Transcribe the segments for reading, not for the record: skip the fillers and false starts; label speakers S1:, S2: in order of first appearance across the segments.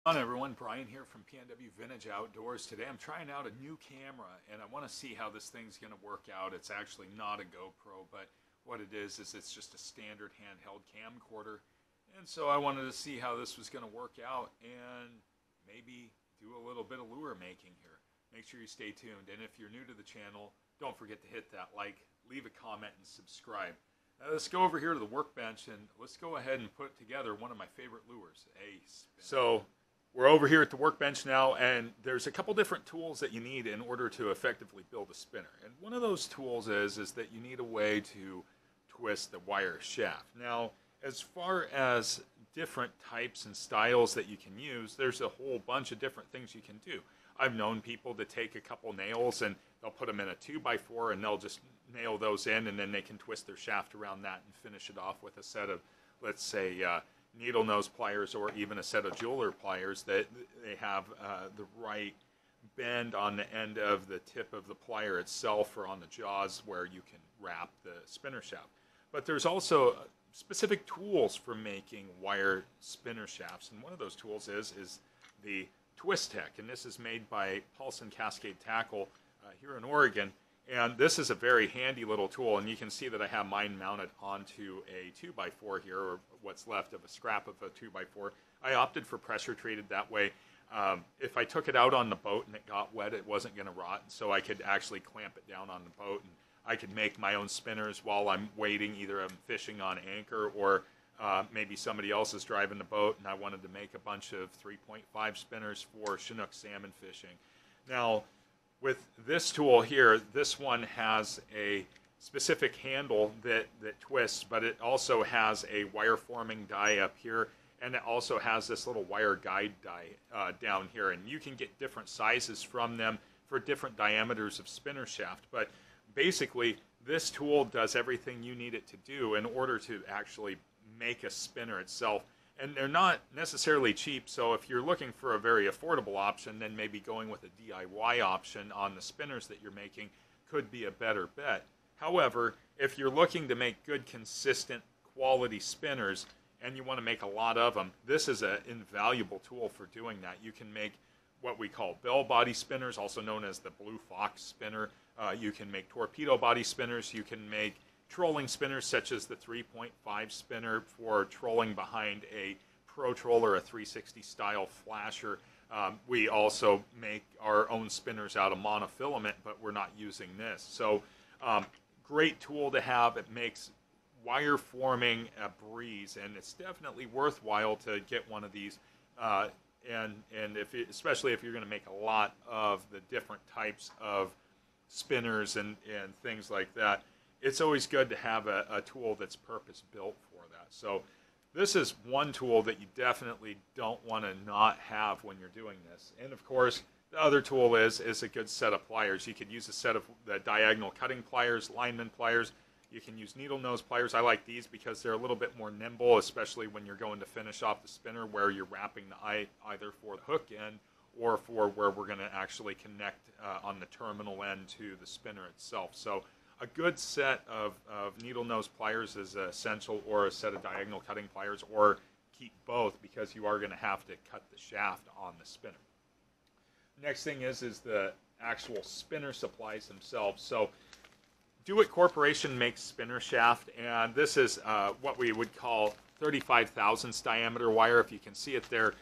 S1: Hi everyone, Brian here from PNW Vintage Outdoors. Today I'm trying out a new camera and I want to see how this thing's going to work out. It's actually not a GoPro, but what it is it's just a standard handheld camcorder. And so I wanted to see how this was going to work out and maybe do a little bit of lure making here. Make sure you stay tuned, and if you're new to the channel, don't forget to hit that like, leave a comment, and subscribe. Now let's go over here to the workbench and let's go ahead and put together one of my favorite lures, a spinner. We're over here at the workbench now, and there's a couple different tools that you need in order to effectively build a spinner. And one of those tools is that you need a way to twist the wire shaft. Now, as far as different types and styles that you can use, there's a whole bunch of different things you can do. I've known people to take a couple nails and they'll put them in a 2x4 and they'll just nail those in, and then they can twist their shaft around that and finish it off with a set of, let's say, needle nose pliers, or even a set of jeweler pliers that they have the right bend on the end of the tip of the plier itself or on the jaws where you can wrap the spinner shaft. But there's also specific tools for making wire spinner shafts, and one of those tools is the Twistech, and this is made by Paulsen Cascade Tackle here in Oregon. And this is a very handy little tool, and you can see that I have mine mounted onto a 2x4 here, or what's left of a scrap of a 2x4. I opted for pressure treated that way. If I took it out on the boat and it got wet, it wasn't going to rot, so I could actually clamp it down on the boat, and I could make my own spinners while I'm waiting. Either I'm fishing on anchor, or maybe somebody else is driving the boat, and I wanted to make a bunch of 3.5 spinners for Chinook salmon fishing. Now, with this tool here, this one has a specific handle that twists, but it also has a wire forming die up here, and it also has this little wire guide die down here, and you can get different sizes from them for different diameters of spinner shaft. But basically, this tool does everything you need it to do in order to actually make a spinner itself. And they're not necessarily cheap, so if you're looking for a very affordable option, then maybe going with a DIY option on the spinners that you're making could be a better bet. However, if you're looking to make good, consistent, quality spinners, and you want to make a lot of them, this is an invaluable tool for doing that. You can make what we call bell body spinners, also known as the Blue Fox spinner. You can make torpedo body spinners. You can make trolling spinners such as the 3.5 spinner for trolling behind a Pro Troller, a 360 style flasher. We also make our own spinners out of monofilament, but we're not using this. So great tool to have. It makes wire forming a breeze, and it's definitely worthwhile to get one of these. And especially if you're going to make a lot of the different types of spinners and things like that, it's always good to have a tool that's purpose-built for that. So this is one tool that you definitely don't want to not have when you're doing this. And of course, the other tool is a good set of pliers. You could use a set of the diagonal cutting pliers, lineman pliers. You can use needle nose pliers. I like these because they're a little bit more nimble, especially when you're going to finish off the spinner where you're wrapping the eye either for the hook end or for where we're going to actually connect on the terminal end to the spinner itself. So a good set of needle nose pliers is essential, or a set of diagonal cutting pliers, or keep both, because you are going to have to cut the shaft on the spinner. Next thing is the actual spinner supplies themselves. So Do-It Corporation makes spinner shaft, and this is what we would call 35 thousandths diameter wire, if you can see it there.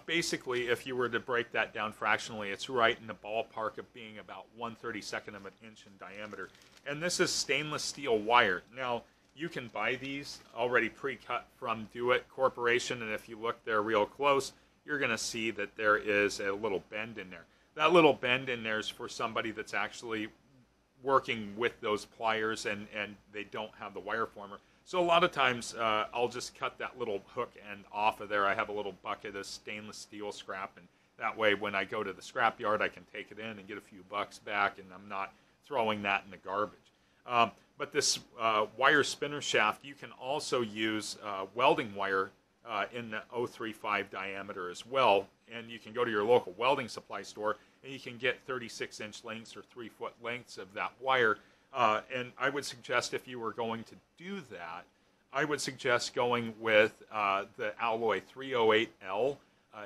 S1: Basically, if you were to break that down fractionally, it's right in the ballpark of being about 1/32 of an inch in diameter. And this is stainless steel wire. Now, you can buy these already pre-cut from Do-It Corporation, and if you look there real close, you're going to see that there is a little bend in there. That little bend in there is for somebody that's actually working with those pliers and they don't have the wire former. So a lot of times I'll just cut that little hook end off of there. I have a little bucket of stainless steel scrap, and that way when I go to the scrap yard I can take it in and get a few bucks back, and I'm not throwing that in the garbage. But this wire spinner shaft, you can also use welding wire in the 0.35 diameter as well, and you can go to your local welding supply store and you can get 36-inch lengths or 3-foot lengths of that wire. And I would suggest, if you were going to do that, I would suggest going with the alloy 308L.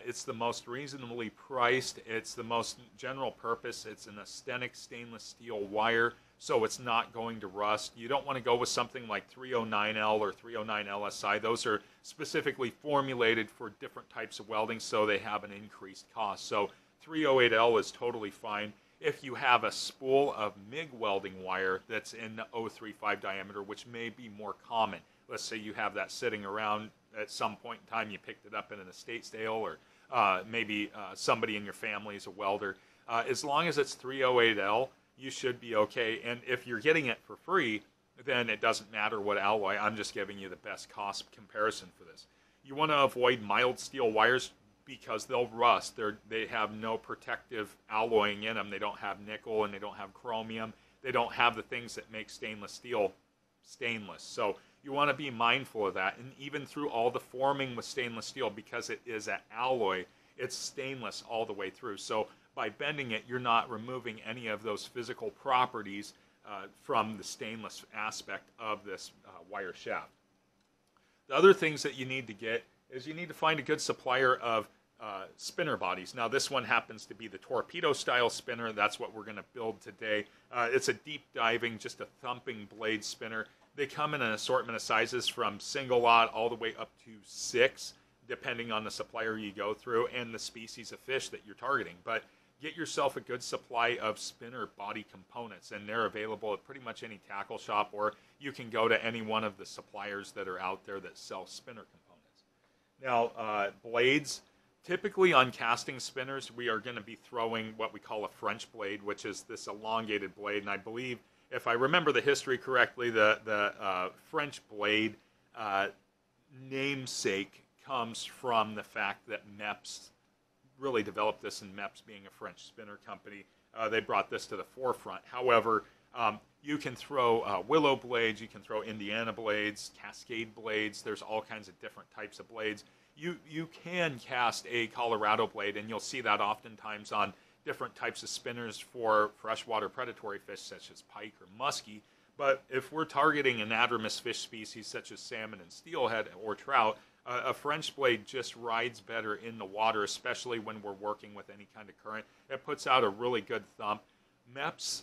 S1: It's the most reasonably priced. It's the most general purpose. It's an authentic stainless steel wire, so it's not going to rust. You don't want to go with something like 309L or 309 LSI. Those are specifically formulated for different types of welding, so they have an increased cost. So 308L is totally fine. If you have a spool of MIG welding wire that's in the 035 diameter, which may be more common. Let's say you have that sitting around at some point in time, you picked it up in an estate sale, or maybe somebody in your family is a welder. As long as it's 308L, you should be okay. And if you're getting it for free, then it doesn't matter what alloy. I'm just giving you the best cost comparison for this. You want to avoid mild steel wires because they'll rust. They have no protective alloying in them. They don't have nickel and they don't have chromium. They don't have the things that make stainless steel stainless. So you want to be mindful of that. And even through all the forming with stainless steel, because it is an alloy, it's stainless all the way through. So by bending it, you're not removing any of those physical properties from the stainless aspect of this wire shaft. The other things that you need to get is you need to find a good supplier of spinner bodies. Now this one happens to be the torpedo style spinner. That's what we're going to build today. It's a deep diving, just a thumping blade spinner. They come in an assortment of sizes from single lot all the way up to 6, depending on the supplier you go through and the species of fish that you're targeting. But get yourself a good supply of spinner body components, and they're available at pretty much any tackle shop, or you can go to any one of the suppliers that are out there that sell spinner components. Now, blades, typically on casting spinners, we are going to be throwing what we call a French blade, which is this elongated blade, and I believe, if I remember the history correctly, the French blade namesake comes from the fact that MEPS really developed this, and MEPS being a French spinner company, they brought this to the forefront. However, you can throw willow blades, you can throw Indiana blades, Cascade blades, there's all kinds of different types of blades. You can cast a Colorado blade, and you'll see that oftentimes on different types of spinners for freshwater predatory fish such as pike or muskie. But if we're targeting anadromous fish species such as salmon and steelhead or trout, a French blade just rides better in the water, especially when we're working with any kind of current. It puts out a really good thump. MEPS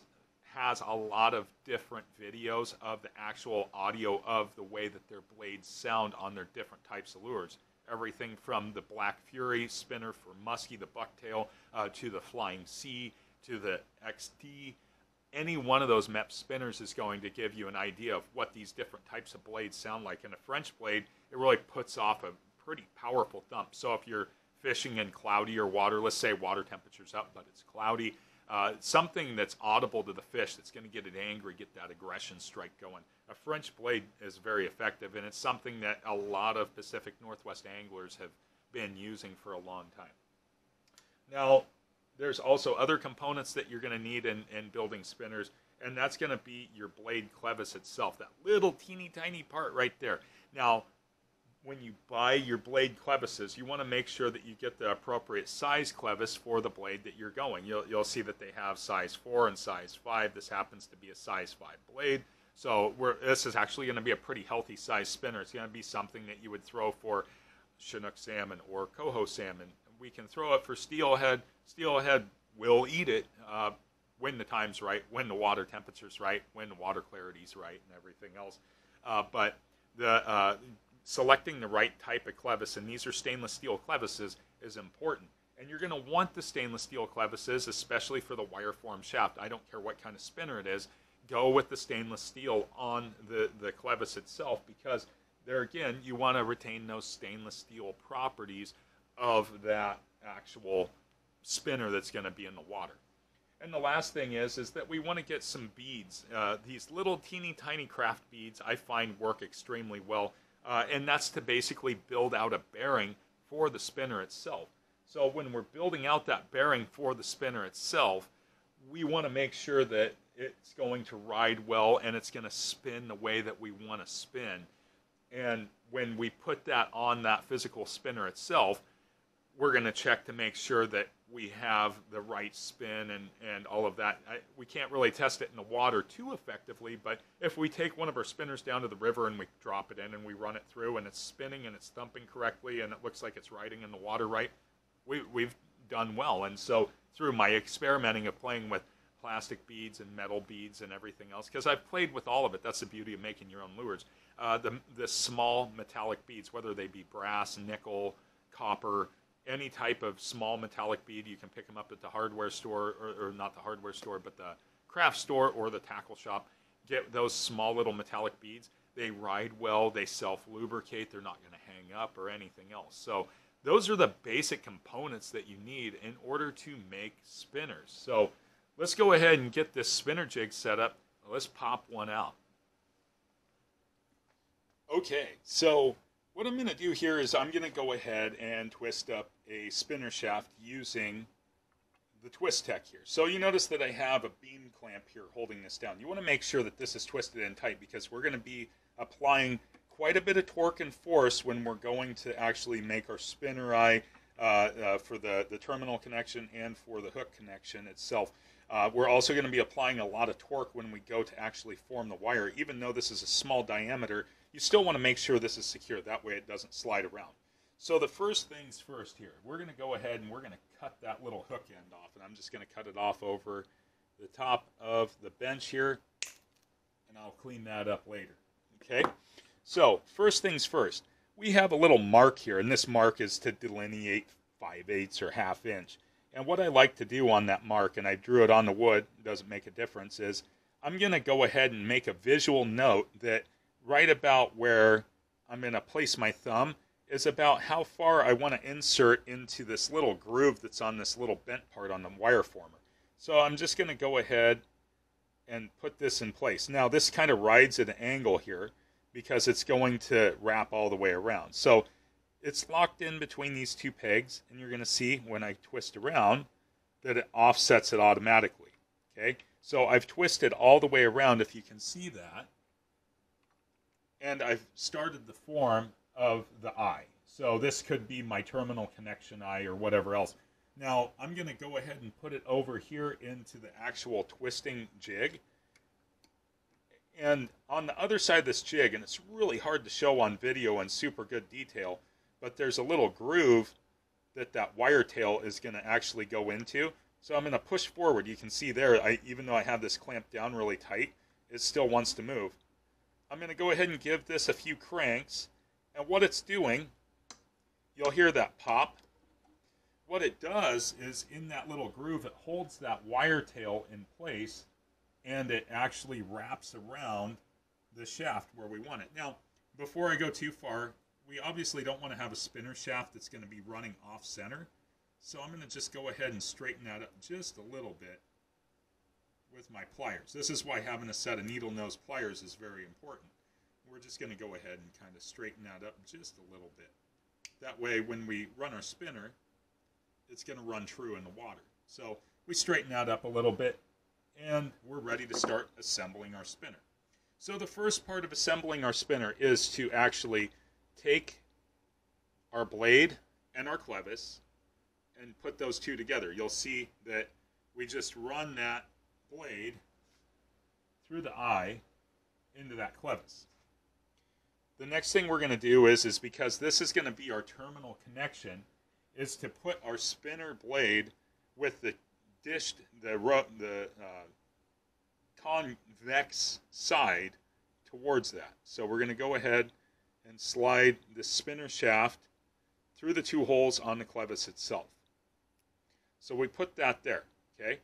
S1: has a lot of different videos of the actual audio of the way that their blades sound on their different types of lures. Everything from the Black Fury spinner for muskie, the bucktail, to the Flying C, to the XD. Any one of those MEPS spinners is going to give you an idea of what these different types of blades sound like. And a French blade, it really puts off a pretty powerful thump. So if you're fishing in cloudier water, let's say water temperature's up, but it's cloudy, something that's audible to the fish that's going to get it angry, get that aggression strike going. A French blade is very effective, and it's something that a lot of Pacific Northwest anglers have been using for a long time. Now, there's also other components that you're going to need in building spinners, and that's going to be your blade clevis itself, that little teeny tiny part right there. Now, when you buy your blade clevises, you want to make sure that you get the appropriate size clevis for the blade that you're going. You'll see that they have size 4 and size 5. This happens to be a size 5 blade. So this is actually going to be a pretty healthy size spinner. It's going to be something that you would throw for Chinook salmon or coho salmon. We can throw it for steelhead. Steelhead will eat it when the time's right, when the water temperature's right, when the water clarity's right, and everything else. But the selecting the right type of clevis, and these are stainless steel clevises, is important. And you're going to want the stainless steel clevises, especially for the wire form shaft. I don't care what kind of spinner it is. Go with the stainless steel on the clevis itself, because there again, you want to retain those stainless steel properties of that actual spinner that's going to be in the water. And the last thing is that we want to get some beads. These little teeny tiny craft beads I find work extremely well, and that's to basically build out a bearing for the spinner itself. So when we're building out that bearing for the spinner itself, we want to make sure that it's going to ride well and it's going to spin the way that we want to spin. And when we put that on that physical spinner itself, we're going to check to make sure that we have the right spin and all of that. We can't really test it in the water too effectively, but if we take one of our spinners down to the river and we drop it in and we run it through and it's spinning and it's thumping correctly and it looks like it's riding in the water right, we've done well. And so through my experimenting of playing with plastic beads and metal beads and everything else, because I've played with all of it. That's the beauty of making your own lures. The small metallic beads, whether they be brass, nickel, copper, any type of small metallic bead, you can pick them up at the hardware store, or not the hardware store, but the craft store or the tackle shop. Get those small little metallic beads. They ride well, they self-lubricate, they're not going to hang up or anything else. So those are the basic components that you need in order to make spinners. So let's go ahead and get this spinner jig set up. Let's pop one out. Okay, so what I'm going to do here is I'm going to go ahead and twist up a spinner shaft using the Twistech here. So you notice that I have a beam clamp here holding this down. You want to make sure that this is twisted in tight because we're going to be applying quite a bit of torque and force when we're going to actually make our spinner eye for the terminal connection and for the hook connection itself. We're also going to be applying a lot of torque when we go to actually form the wire. Even though this is a small diameter, you still want to make sure this is secure. That way it doesn't slide around. So the first things first here, we're going to go ahead and we're going to cut that little hook end off. And I'm just going to cut it off over the top of the bench here. And I'll clean that up later. Okay? So first things first, we have a little mark here. And this mark is to delineate 5/8 or 1/2 inch. And what I like to do on that mark, and I drew it on the wood, doesn't make a difference, is I'm going to go ahead and make a visual note that right about where I'm going to place my thumb is about how far I want to insert into this little groove that's on this little bent part on the wire former. So I'm just going to go ahead and put this in place. Now this kind of rides at an angle here because it's going to wrap all the way around. So it's locked in between these two pegs, and you're going to see when I twist around that it offsets it automatically. Okay, so I've twisted all the way around, if you can see that, and I've started the form of the eye. So this could be my terminal connection eye or whatever else. Now I'm going to go ahead and put it over here into the actual twisting jig. And on the other side of this jig, and it's really hard to show on video in super good detail, but there's a little groove that wire tail is going to actually go into. So I'm going to push forward. You can see there, even though I have this clamped down really tight, it still wants to move. I'm going to go ahead and give this a few cranks. And what it's doing, you'll hear that pop. What it does is in that little groove, it holds that wire tail in place, and it actually wraps around the shaft where we want it. Now, before I go too far, we obviously don't want to have a spinner shaft that's going to be running off center. So I'm going to just go ahead and straighten that up just a little bit with my pliers. This is why having a set of needle nose pliers is very important. We're just going to go ahead and kind of straighten that up just a little bit. That way when we run our spinner, it's going to run true in the water. So we straighten that up a little bit, and we're ready to start assembling our spinner. So the first part of assembling our spinner is to actually take our blade and our clevis and put those two together. You'll see that we just run that blade through the eye into that clevis. The next thing we're going to do is because this is going to be our terminal connection, is to put our spinner blade with the dished, the convex side towards that. So we're going to go ahead and slide the spinner shaft through the two holes on the clevis itself. So we put that there, okay?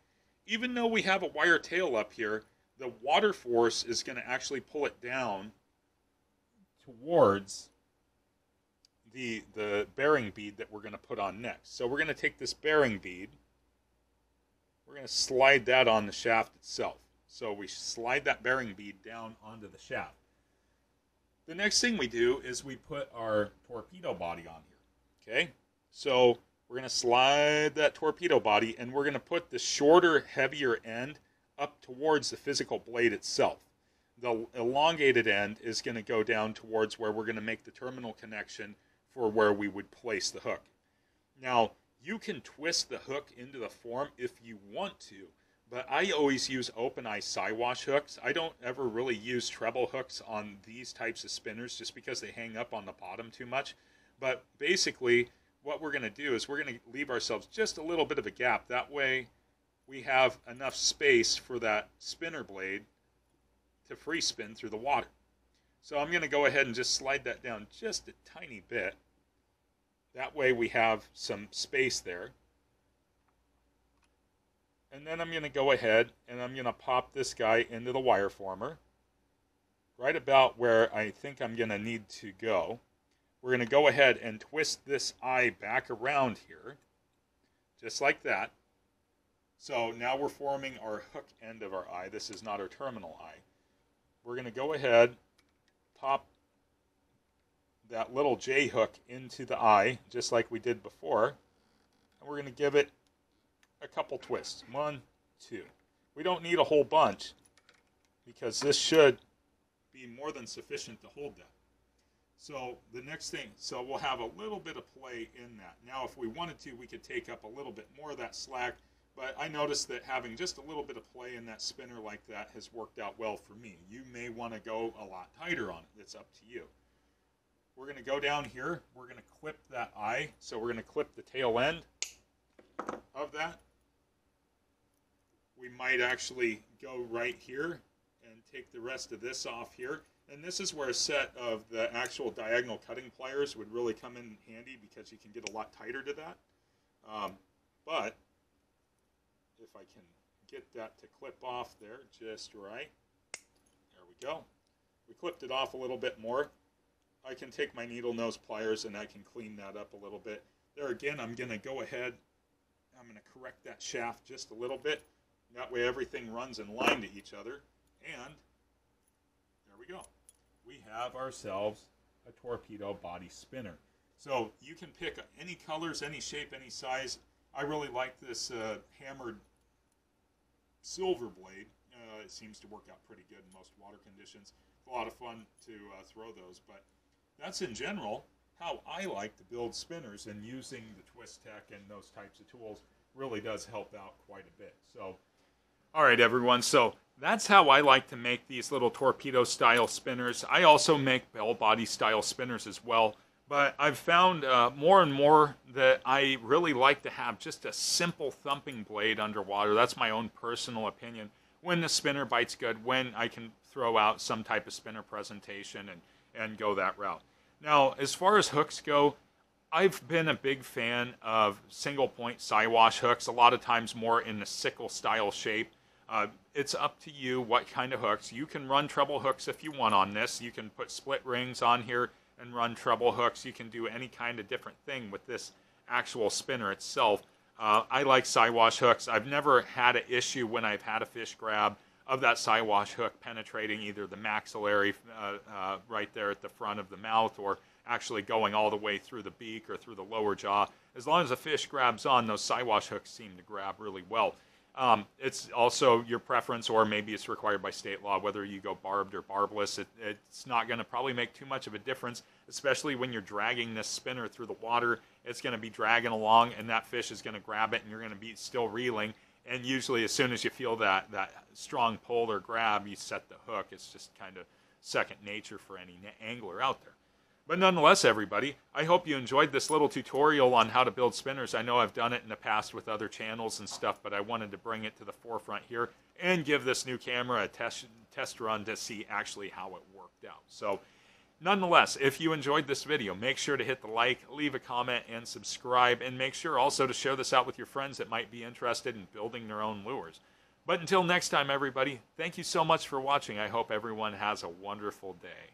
S1: Even though we have a wire tail up here, the water force is going to actually pull it down towards the bearing bead that we're going to put on next. So we're going to take this bearing bead, we're going to slide that on the shaft itself. So we slide that bearing bead down onto the shaft. The next thing we do is we put our torpedo body on here. Okay, so we're going to slide that torpedo body, and we're going to put the shorter, heavier end up towards the physical blade itself. The elongated end is going to go down towards where we're going to make the terminal connection for where we would place the hook. Now, you can twist the hook into the form if you want to, but I always use open eye Siwash hooks. I don't ever really use treble hooks on these types of spinners just because they hang up on the bottom too much. But basically, what we're going to do is we're going to leave ourselves just a little bit of a gap. That way we have enough space for that spinner blade to free spin through the water. So I'm going to go ahead and just slide that down just a tiny bit. That way we have some space there. And then I'm going to go ahead and I'm going to pop this guy into the wire former, right about where I think I'm going to need to go. We're going to go ahead and twist this eye back around here, just like that. So now we're forming our hook end of our eye. This is not our terminal eye. We're going to go ahead, pop that little J hook into the eye, just like we did before. And we're going to give it a couple twists. 1, 2. We don't need a whole bunch because this should be more than sufficient to hold that. So the next thing, so we'll have a little bit of play in that. Now if we wanted to, we could take up a little bit more of that slack, but I noticed that having just a little bit of play in that spinner like that has worked out well for me. You may want to go a lot tighter on it. It's up to you. We're going to go down here. We're going to clip that eye. So we're going to clip the tail end of that. We might actually go right here and take the rest of this off here. And this is where a set of the actual diagonal cutting pliers would really come in handy because you can get a lot tighter to that. But if I can get that to clip off there just right, there we go. We clipped it off a little bit more. I can take my needle nose pliers and I can clean that up a little bit. There again, I'm going to go ahead, I'm going to correct that shaft just a little bit. That way everything runs in line to each other. And there we go. We have ourselves a torpedo body spinner. So you can pick any colors, any shape, any size. I really like this hammered silver blade. It seems to work out pretty good in most water conditions. It's a lot of fun to throw those, but that's in general how I like to build spinners, and using the Twistech and those types of tools really does help out quite a bit. So, all right, everyone. So that's how I like to make these little torpedo style spinners. I also make bell body style spinners as well, but I've found more and more that I really like to have just a simple thumping blade underwater. That's my own personal opinion. When the spinner bites good, when I can throw out some type of spinner presentation and go that route. Now, as far as hooks go, I've been a big fan of single point Siwash hooks, a lot of times more in the sickle style shape. It's up to you what kind of hooks. You can run treble hooks if you want on this. You can put split rings on here and run treble hooks. You can do any kind of different thing with this actual spinner itself. I like Siwash hooks. I've never had an issue when I've had a fish grab of that Siwash hook penetrating either the maxillary right there at the front of the mouth, or actually going all the way through the beak or through the lower jaw. As long as the fish grabs on, those Siwash hooks seem to grab really well. It's also your preference, or maybe it's required by state law, whether you go barbed or barbless. It's not going to probably make too much of a difference, especially when you're dragging this spinner through the water. It's going to be dragging along, and that fish is going to grab it, and you're going to be still reeling. And usually as soon as you feel that strong pull or grab, you set the hook. It's just kind of second nature for any angler out there. But nonetheless, everybody, I hope you enjoyed this little tutorial on how to build spinners. I know I've done it in the past with other channels and stuff, but I wanted to bring it to the forefront here and give this new camera a test run to see actually how it worked out. So nonetheless, if you enjoyed this video, make sure to hit the like, leave a comment, and subscribe. And make sure also to share this out with your friends that might be interested in building their own lures. But until next time, everybody, thank you so much for watching. I hope everyone has a wonderful day.